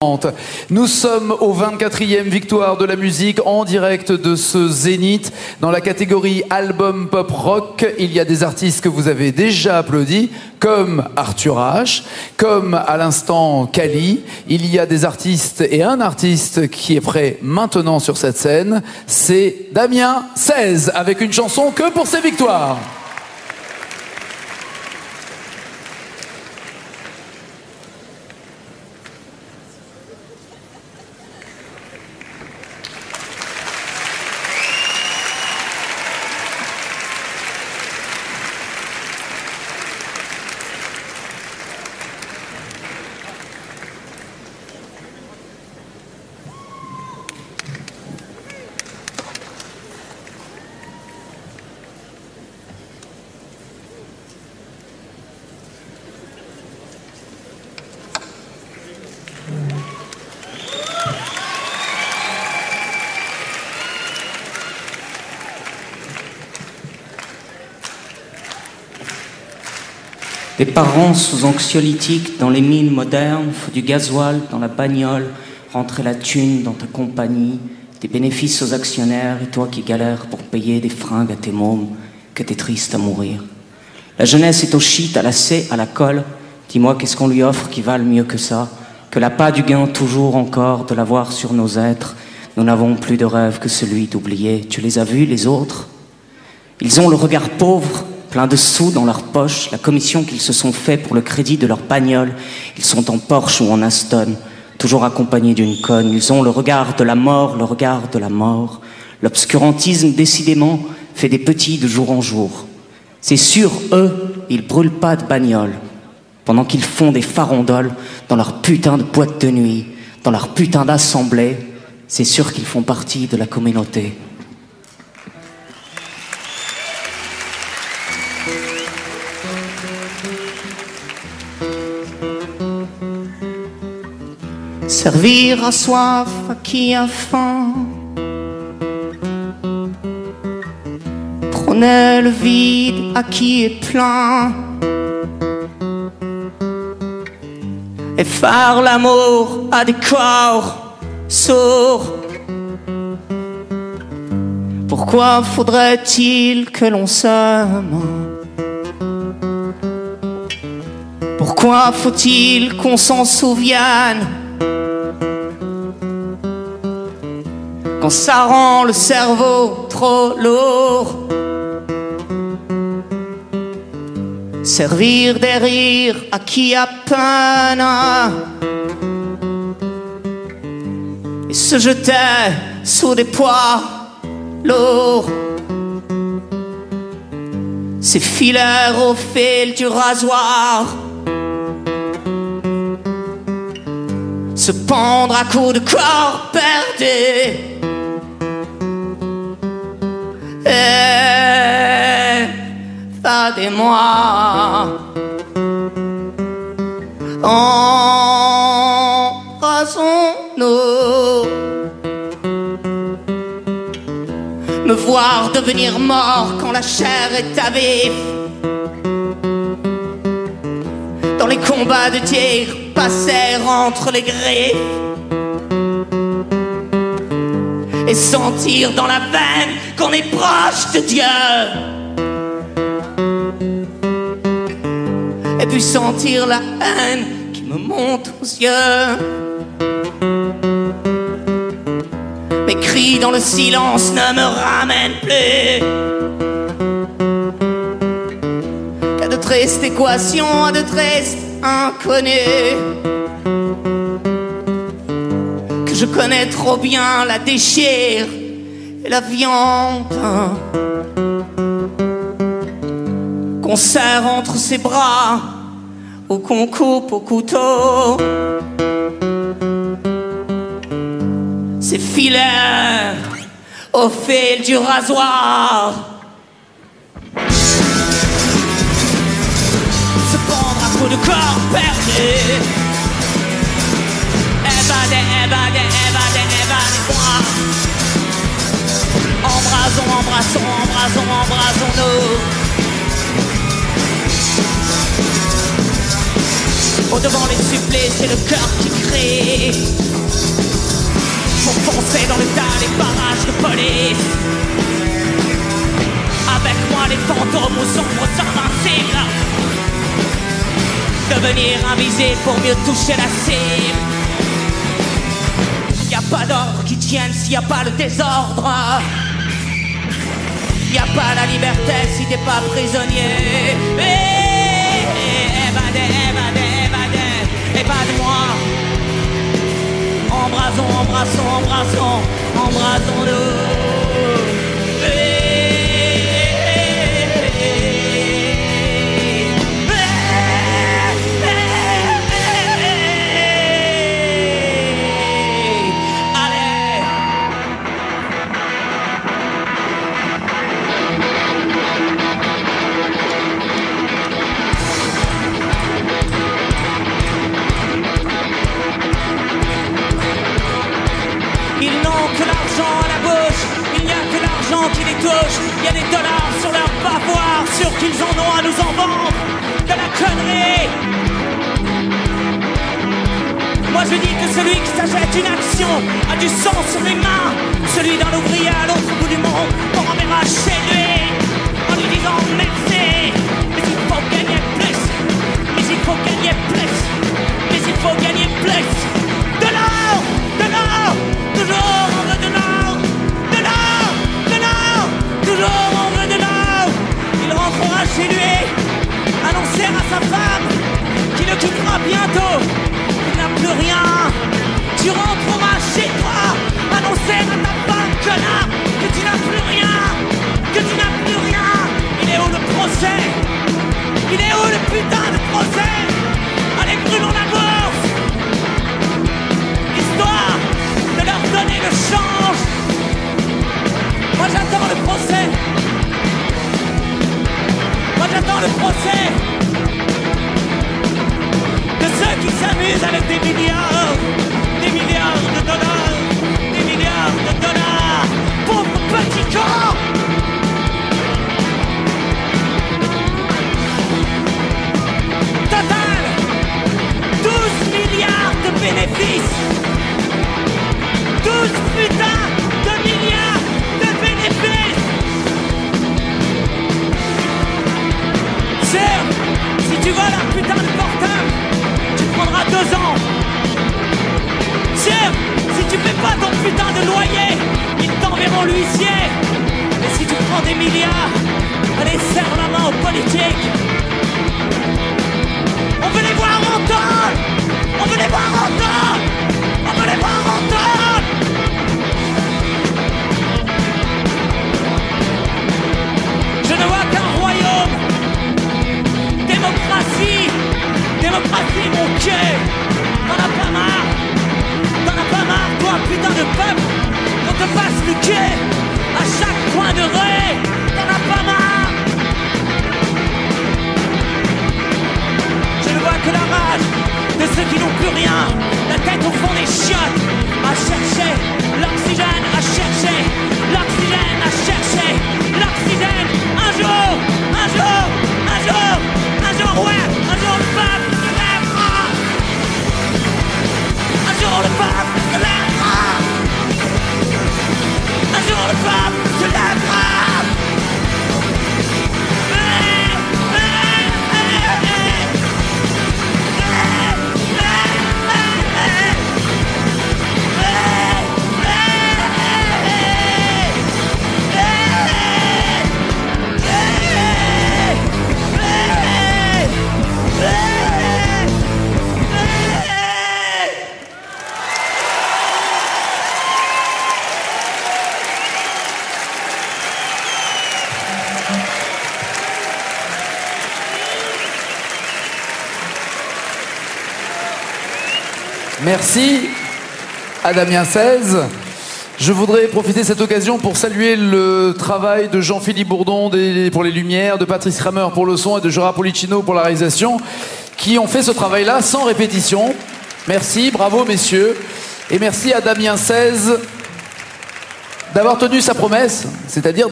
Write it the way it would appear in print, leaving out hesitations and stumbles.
Nous sommes au 24e Victoire de la musique en direct de ce Zénith. Dans la catégorie album pop rock, il y a des artistes que vous avez déjà applaudis, comme Arthur H, comme à l'instant Kali. Il y a des artistes et un artiste qui est prêt maintenant sur cette scène, c'est Damien 16 avec une chanson que pour ses victoires. Des parents sous anxiolytiques dans les mines modernes, faut du gasoil dans la bagnole, rentrer la thune dans ta compagnie, des bénéfices aux actionnaires et toi qui galères pour payer des fringues à tes mômes, que t'es triste à mourir. La jeunesse est au shit, à la C, à la colle. Dis-moi qu'est-ce qu'on lui offre qui vale mieux que ça, que l'appât du gain toujours encore de l'avoir sur nos êtres. Nous n'avons plus de rêve que celui d'oublier. Tu les as vus, les autres? Ils ont le regard pauvre, plein de sous dans leur poche, la commission qu'ils se sont fait pour le crédit de leur bagnole. Ils sont en Porsche ou en Aston, toujours accompagnés d'une conne. Ils ont le regard de la mort, le regard de la mort. L'obscurantisme, décidément, fait des petits de jour en jour. C'est sûr, eux, ils brûlent pas de bagnole, pendant qu'ils font des farondoles dans leur putain de boîte de nuit, dans leur putain d'assemblée. C'est sûr qu'ils font partie de la communauté. Servir à soif à qui a faim, prôner le vide à qui est plein, et faire l'amour à des corps sourds. Pourquoi faudrait-il que l'on s'aime? Pourquoi faut-il qu'on s'en souvienne quand ça rend le cerveau trop lourd? Servir des rires à qui a peine et se jeter sous des poids lourds. C'est filer au fil du rasoir, se pendre à coups de corps perdus. Aidez-moi, embrassons-nous. Me voir devenir mort quand la chair est à vif, dans les combats de tir, passer entre les griffes et sentir dans la veine qu'on est proche de Dieu. Et puis sentir la haine qui me monte aux yeux. Mes cris dans le silence ne me ramènent plus qu'à de tristes équations, à de tristes inconnus que je connais trop bien, la déchire et la viande qu'on serre entre ses bras ou qu'on coupe au couteau. Ces filets au fil du rasoir, se pendre à coups de corps perdus. Évadez-moi. Embrassons-nous. Au devant les supplés, c'est le cœur qui crie. Faut foncer dans le tas, les barrages de police. Avec moi les fantômes aux ombres invincibles. Devenir invisible pour mieux toucher la cible. Y a pas d'ordre qui tienne s'il y a pas le désordre. Y a pas la liberté si t'es pas prisonnier. Évadez, évadez, évadez, évade-moi. Embrassons, embrassons, embrassons, embrassons-nous. Qui les touche, il y a des dollars sur leur bavoir, sûr qu'ils en ont à nous en vendre de la connerie. Moi je dis que celui qui s'achète une action a du sang sur les mains, celui d'un ouvrier à l'autre bout du monde qu'on renverra chez lui en lui disant merci. Mais il faut gagner plus, mais il faut gagner plus, mais il faut gagner plus. De l'or, toujours on veut de l'or. Toujours on veut de l'or. Il rentrera chez lui, annoncer à sa femme qu'il le quittera bientôt. Il n'a plus rien. Tu rentreras chez toi, annoncer à ta femme, connard, que tu n'as plus rien. Que tu n'as plus rien. Il est où le procès? Il est où le putain de procès? Allez, brûlons la bourse, histoire de leur donner le change. Moi j'attends le procès. Moi j'attends le procès de ceux qui s'amusent avec des milliards de dollars, des milliards de dollars. Pauvre petit corps. Total 12 milliards de bénéfices. 12 putains de milliards de bénéfices. Cher, si tu voles un putain de portable, tu prendras 2 ans. Cher, si tu paies pas ton putain de loyer, ils t'enverront l'huissier. Et si tu prends des milliards, allez, serre la main aux politiques. On veut les voir entendre. On veut les voir entendre. On veut les voir entendre. Je ne vois qu'un royaume. Démocratie, démocratie mon cul. T'en as pas marre. T'en as pas marre, toi putain de peuple. Qu'on te fasse le cul à chaque coin de rue. T'en as pas marre. Je ne vois que la rage de ceux qui n'ont plus rien, la tête au fond des chiottes, à chercher l'oxygène, à chercher l'oxygène, à chercher l'oxygène. Un jour, un jour, un jour, un jour, ouais, un jour le peuple se lèvera. Un jour le peuple se lèvera. Un jour le peuple se lèvera. Merci à Damien 16. Je voudrais profiter de cette occasion pour saluer le travail de Jean-Philippe Bourdon pour les lumières, de Patrice Kramer pour le son et de Gérard Policino pour la réalisation, qui ont fait ce travail-là sans répétition. Merci, bravo messieurs. Et merci à Damien 16 d'avoir tenu sa promesse, c'est-à-dire